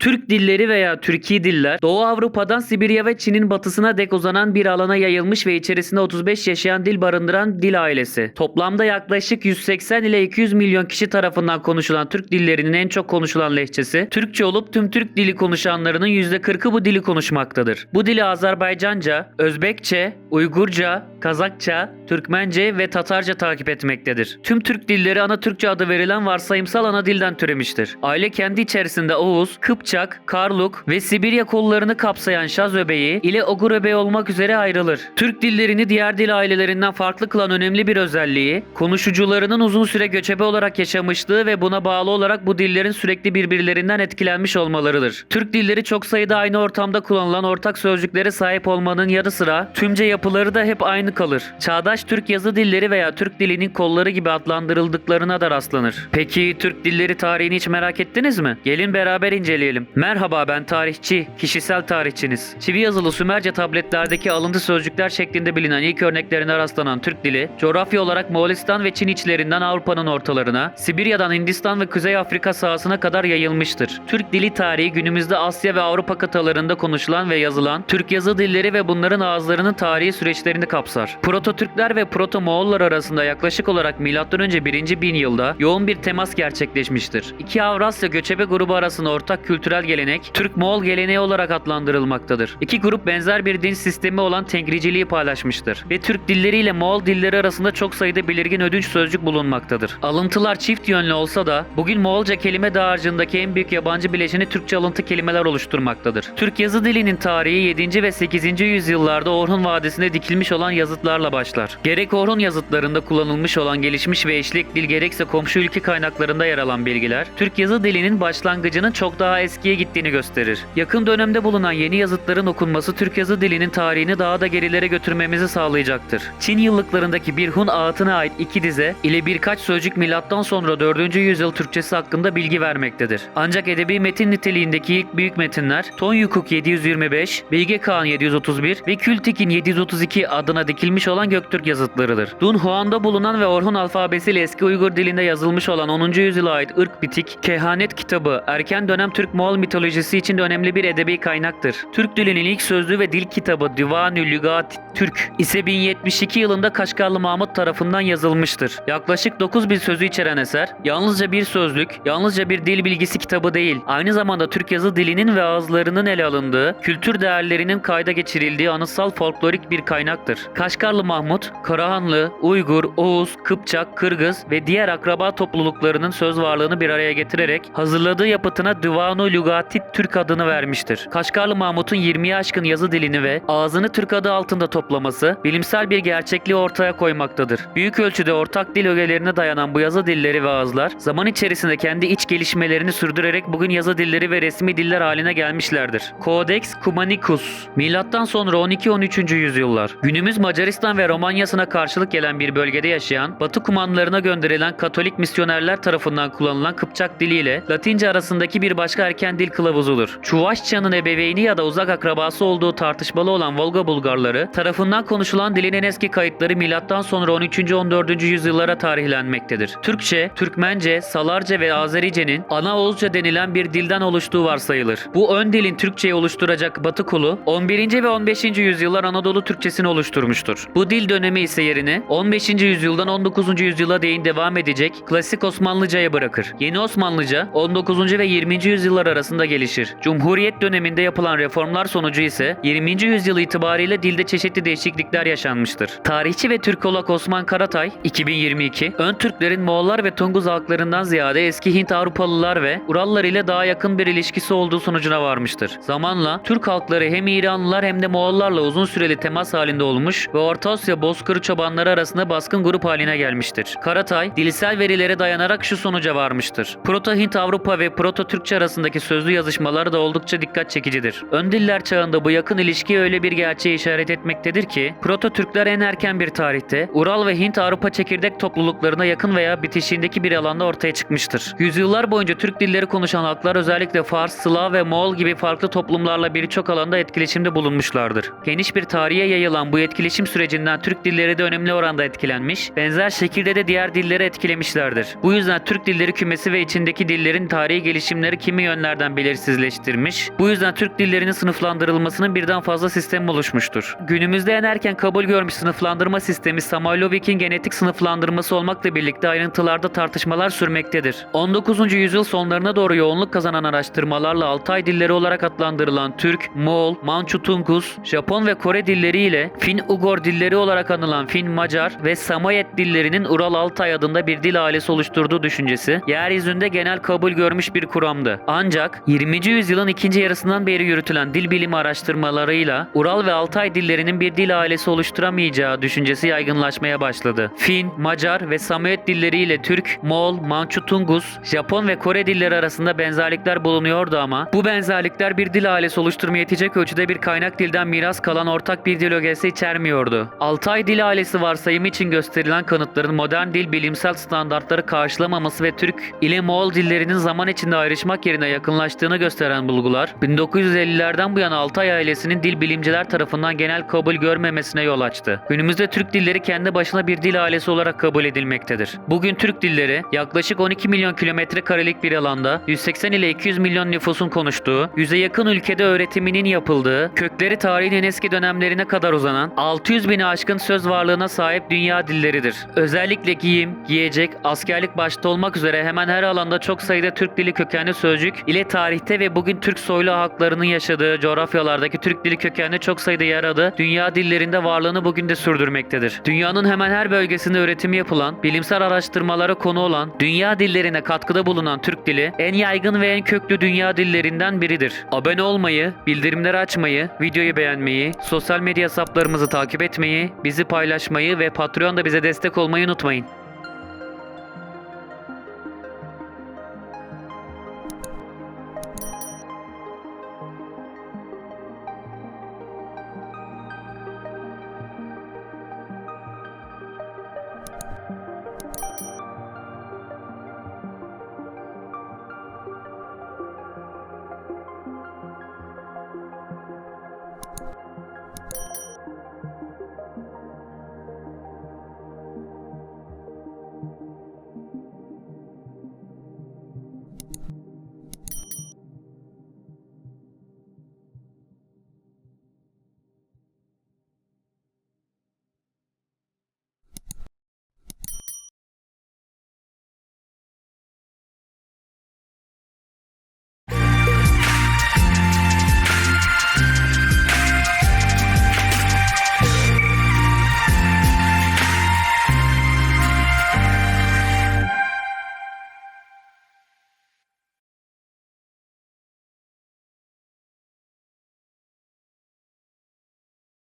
Türk dilleri veya Türki diller, Doğu Avrupa'dan Sibirya ve Çin'in batısına dek uzanan bir alana yayılmış ve içerisinde 35 yaşayan dil barındıran dil ailesi. Toplamda yaklaşık 180 ile 200 milyon kişi tarafından konuşulan Türk dillerinin en çok konuşulan lehçesi Türkçe olup tüm Türk dili konuşanlarının %40'ı bu dili konuşmaktadır. Bu dili Azerbaycanca, Özbekçe, Uygurca, Kazakça, Türkmence ve Tatarca takip etmektedir. Tüm Türk dilleri ana Türkçe adı verilen varsayımsal ana dilden türemiştir. Aile kendi içerisinde Oğuz, Kıpçak, Karluk ve Sibirya kollarını kapsayan Şaz öbeği ile Ogur öbeği olmak üzere ayrılır. Türk dillerini diğer dil ailelerinden farklı kılan önemli bir özelliği, konuşucularının uzun süre göçebe olarak yaşamışlığı ve buna bağlı olarak bu dillerin sürekli birbirlerinden etkilenmiş olmalarıdır. Türk dilleri çok sayıda aynı ortamda kullanılan ortak sözcüklere sahip olmanın yanı sıra tümce yapıları da hep aynı kalır. Çağdaş Türk yazı dilleri veya Türk dilinin kolları gibi adlandırıldıklarına da rastlanır. Peki Türk dilleri tarihini hiç merak ettiniz mi? Gelin beraber inceleyelim. Merhaba, ben tarihçi, kişisel tarihçiniz. Çivi yazılı Sümerce tabletlerdeki alıntı sözcükler şeklinde bilinen ilk örneklerine rastlanan Türk dili, coğrafya olarak Moğolistan ve Çin içlerinden Avrupa'nın ortalarına, Sibirya'dan Hindistan ve Kuzey Afrika sahasına kadar yayılmıştır. Türk dili tarihi günümüzde Asya ve Avrupa kıtalarında konuşulan ve yazılan Türk yazı dilleri ve bunların ağızlarının tarihi süreçlerini kapsar. Proto-Türkler ve Proto-Moğollar arasında yaklaşık olarak M.Ö. 1. bin yılda yoğun bir temas gerçekleşmiştir. İki Avrasya göçebe grubu arasında ortak kültürel gelenek, Türk-Moğol geleneği olarak adlandırılmaktadır. İki grup benzer bir din sistemi olan Tengriciliği paylaşmıştır ve Türk dilleriyle Moğol dilleri arasında çok sayıda belirgin ödünç sözcük bulunmaktadır. Alıntılar çift yönlü olsa da bugün Moğolca kelime dağarcığındaki en büyük yabancı bileşeni Türkçe alıntı kelimeler oluşturmaktadır. Türk yazı dilinin tarihi 7. ve 8. yüzyıllarda Orhun Vadisi'nde dikilmiş olan yazıtlarla başlar. Gerek Orhun yazıtlarında kullanılmış olan gelişmiş ve eşlik dil gerekse komşu ülke kaynaklarında yer alan bilgiler, Türk yazı dilinin başlangıcının çok daha eskiye gittiğini gösterir. Yakın dönemde bulunan yeni yazıtların okunması Türk yazı dilinin tarihini daha da gerilere götürmemizi sağlayacaktır. Çin yıllıklarındaki bir Hun ağıtına ait iki dize ile birkaç sözcük milattan sonra 4. yüzyıl Türkçesi hakkında bilgi vermektedir. Ancak edebi metin niteliğindeki ilk büyük metinler Ton Yukuk 725, Bilge Kağan 731 ve Kültekin 732 adına dikilmiş olan Göktürk yazıtlarıdır. Dunhuan'da bulunan ve Orhun alfabesiyle eski Uygur dilinde yazılmış olan 10. yüzyıla ait Irk Bitik, Kehanet kitabı, erken dönem Türk-Moğol mitolojisi için de önemli bir edebi kaynaktır. Türk dilinin ilk sözlü ve dil kitabı Divan-ı Lügat Türk ise 1072 yılında Kaşgarlı Mahmut tarafından yazılmıştır. Yaklaşık 9000 sözü içeren eser, yalnızca bir sözlük, yalnızca bir dil bilgisi kitabı değil, aynı zamanda Türk yazı dilinin ve ağızlarının ele alındığı, kültür değerlerinin kayda geçirildiği anıtsal folklorik bir kaynaktır. Kaşgarlı Mahmut, Karahanlı, Uygur, Oğuz, Kıpçak, Kırgız ve diğer akraba topluluklarının söz varlığını bir araya getirerek hazırladığı yapıtına Divan-ı Lügati Türk adını vermiştir. Kaşgarlı Mahmut'un 20'ye aşkın yazı dilini ve ağzını Türk adı altında toplaması bilimsel bir gerçekliği ortaya koymaktadır. Büyük ölçüde ortak dil ögelerine dayanan bu yazı dilleri ve ağızlar zaman içerisinde kendi iç gelişmelerini sürdürerek bugün yazı dilleri ve resmi diller haline gelmişlerdir. Codex Cumanicus, milattan sonra 12-13. yüzyıllar. Günümüz Macaristan ve Romanya'sına karşılık gelen bir bölgede yaşayan, Batı kumanlarına gönderilen Katolik misyonerler tarafından kullanılan Kıpçak diliyle Latince arasındaki bir başka erken dil kılavuzudur. Çuvaşça'nın ebeveyni ya da uzak akrabası olduğu tartışmalı olan Volga Bulgarları tarafından konuşulan dilin en eski kayıtları milattan sonra 13. 14. yüzyıllara tarihlenmektedir. Türkçe, Türkmence, Salarca ve Azerice'nin ana Oğuzca denilen bir dilden oluştuğu varsayılır. Bu ön dilin Türkçeyi oluşturacak Batı kolu 11. ve 15. yüzyıllar Anadolu Türkçesini oluşturmuştur. Bu dil dönemi ise yerini 15. yüzyıldan 19. yüzyıla değin devam edecek klasik Osmanlıca'ya bırakır. Yeni Osmanlıca 19. ve 20. yüzyıllar arasında gelişir. Cumhuriyet döneminde yapılan reformlar sonucu ise 20. yüzyıl itibariyle dilde çeşitli değişiklikler yaşanmıştır. Tarihçi ve Türkolog Osman Karatay 2022 ön Türklerin Moğollar ve Tunguz halklarından ziyade eski Hint Avrupalılar ve Urallar ile daha yakın bir ilişkisi olduğu sonucuna varmıştır. Zamanla Türk halkları hem İranlılar hem de Moğollarla uzun süreli temas halinde olmuş ve Orta Asya bozkırı çobanları arasında baskın grup haline gelmiştir. Karatay, dilsel verilere dayanarak şu sonuca varmıştır. Proto-Hint Avrupa ve Proto-Türkçe arasındaki sözlü yazışmalar da oldukça dikkat çekicidir. Ön diller çağında bu yakın ilişki öyle bir gerçeğe işaret etmektedir ki, Proto-Türkler en erken bir tarihte Ural ve Hint Avrupa çekirdek topluluklarına yakın veya bitişiğindeki bir alanda ortaya çıkmıştır. Yüzyıllar boyunca Türk dilleri konuşan halklar özellikle Fars, Slav ve Moğol gibi farklı toplumlarla birçok alanda etkileşimde bulunmuşlardır. Geniş bir tarihe yayılan bu etkileşim gelişim sürecinden Türk dilleri de önemli oranda etkilenmiş, benzer şekilde de diğer dilleri etkilemişlerdir. Bu yüzden Türk dilleri kümesi ve içindeki dillerin tarihi gelişimleri kimi yönlerden belirsizleştirmiş, bu yüzden Türk dillerinin sınıflandırılmasının birden fazla sistem oluşmuştur. Günümüzde en erken kabul görmüş sınıflandırma sistemi Samoylovic'in genetik sınıflandırması olmakla birlikte ayrıntılarda tartışmalar sürmektedir. 19. yüzyıl sonlarına doğru yoğunluk kazanan araştırmalarla Altay dilleri olarak adlandırılan Türk, Moğol, Mançu-Tungus, Japon ve Kore dilleri ile Fin-Ugor dilleri olarak anılan Fin-Macar ve Samoyed dillerinin Ural-Altay adında bir dil ailesi oluşturduğu düşüncesi yeryüzünde genel kabul görmüş bir kuramdı. Ancak 20. yüzyılın ikinci yarısından beri yürütülen dil bilimi araştırmalarıyla Ural ve Altay dillerinin bir dil ailesi oluşturamayacağı düşüncesi yaygınlaşmaya başladı. Fin, Macar ve Samoyed dilleri ile Türk, Moğol, Mançu-Tungus, Japon ve Kore dilleri arasında benzerlikler bulunuyordu ama bu benzerlikler bir dil ailesi oluşturmaya yetecek ölçüde bir kaynak dilden miras kalan ortak bir dil ögesi içermiyordu. Altay dil ailesi varsayımı için gösterilen kanıtların modern dil bilimsel standartları karşılamaması ve Türk ile Moğol dillerinin zaman içinde ayrışmak yerine yakınlaştığını gösteren bulgular 1950'lerden bu yana Altay ailesinin dil bilimciler tarafından genel kabul görmemesine yol açtı. Günümüzde Türk dilleri kendi başına bir dil ailesi olarak kabul edilmektedir. Bugün Türk dilleri yaklaşık 12 milyon kilometre karelik bir alanda 180 ile 200 milyon nüfusun konuştuğu, 100'e yakın ülkede öğretiminin yapıldığı, kökleri tarihin en eski dönemlerine kadar uzanan 600 bini aşkın söz varlığına sahip dünya dilleridir. Özellikle giyim, giyecek, askerlik başta olmak üzere hemen her alanda çok sayıda Türk dili kökenli sözcük ile tarihte ve bugün Türk soylu halklarının yaşadığı coğrafyalardaki Türk dili kökenli çok sayıda yer adı dünya dillerinde varlığını bugün de sürdürmektedir. Dünyanın hemen her bölgesinde öğretimi yapılan, bilimsel araştırmalara konu olan, dünya dillerine katkıda bulunan Türk dili en yaygın ve en köklü dünya dillerinden biridir. Abone olmayı, bildirimleri açmayı, videoyu beğenmeyi, sosyal medya hesaplarımızı takip etmeyi, bizi paylaşmayı ve Patreon'da bize destek olmayı unutmayın.